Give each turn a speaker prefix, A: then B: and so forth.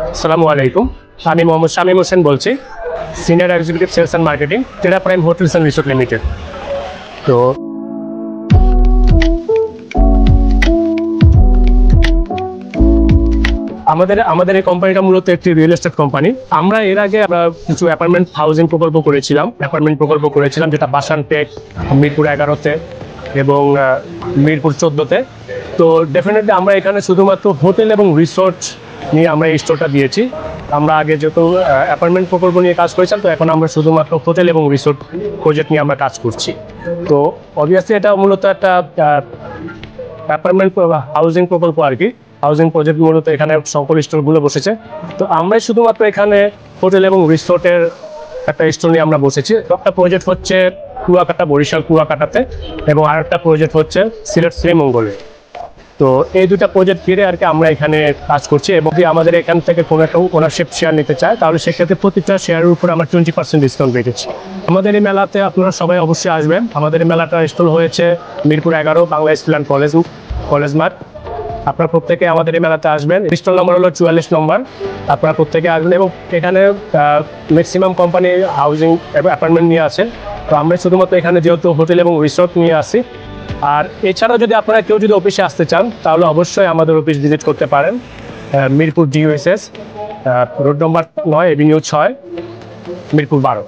A: আসসালামু আলাইকুম। আমি মোহাম্মদ শামীম হোসেন বলছি, senior executive sales and marketing, Terra prime hotels and resort limited. তো আমাদের এই কোম্পানিটা মূলত একটি রিয়েল এস্টেট কোম্পানি। আমরা এর আগে কিছু অ্যাপার্টমেন্ট হাউজিং প্রকল্প করেছিলাম, যেটা বাসানপেট, মিরপুর 11-তে এবং মিরপুর 14-তে। তো ডেফিনেটলি আমরা এখানে শুধুমাত্র হোটেল এবং রিসোর্ট নিয়ে আমরা এই স্টোরটা দিয়েছি। আমরা আগে যেহেতু অ্যাপার্টমেন্ট প্রকল্প নিয়ে কাজ করেছিলাম, তো এখন আমরা শুধুমাত্র হোটেল এবং রিসোর্ট প্রজেক্ট নিয়ে আমরা কাজ করছি। তো অবভিয়াসলি এটা মূলত একটা অ্যাপার্টমেন্ট হাউজিং প্রকল্প আর কি। হাউজিং প্রজেক্ট মূলত এখানে সকল স্টোরগুলো বসেছে। তো আমরাই শুধুমাত্র এখানে হোটেল এবং রিসোর্টের একটা স্টোর নিয়ে আমরা বসেছি। একটা প্রজেক্ট হচ্ছে কুয়াকাটা, বরিশাল কুয়াকাটাতে, এবং আরেকটা প্রজেক্ট হচ্ছে সিলেট শ্রীমঙ্গলে। তো এই দুটা প্রজেক্ট ফিরে আর কি আমরা এখানে কাজ করছি। এবং যদি আমাদের এখান থেকে কোনো একটা ওনারশিপ শেয়ার নিতে চায়, তাহলে সেক্ষেত্রে প্রতিটা শেয়ারের উপর আমরা 20% ডিসকাউন্ট রেখেছি। আমাদের এই মেলাতে আপনারা সবাই অবশ্যই আসবেন। আমাদের এই মেলাটা স্টল হয়েছে Mirpur 11 Bangla school and college মাঠ। আপনারা প্রত্যেকে আমাদের এই মেলাতে আসবেন। স্টল নম্বর হলো 44 নম্বর। আপনারা প্রত্যেকে আসবেন, এবং এখানে ম্যাক্সিমাম কোম্পানি হাউজিং এবং অ্যাপার্টমেন্ট নিয়ে আছে। তো আমরা শুধুমাত্র এখানে যেহেতু হোটেল এবং রিসোর্ট নিয়ে আসি। আর এছাড়াও যদি আপনারা কেউ যদি অফিসে আসতে চান, তাহলে অবশ্যই আমাদের অফিস ভিজিট করতে পারেন। Mirpur DUSS, road number 9, Avenue 6, Mirpur 12।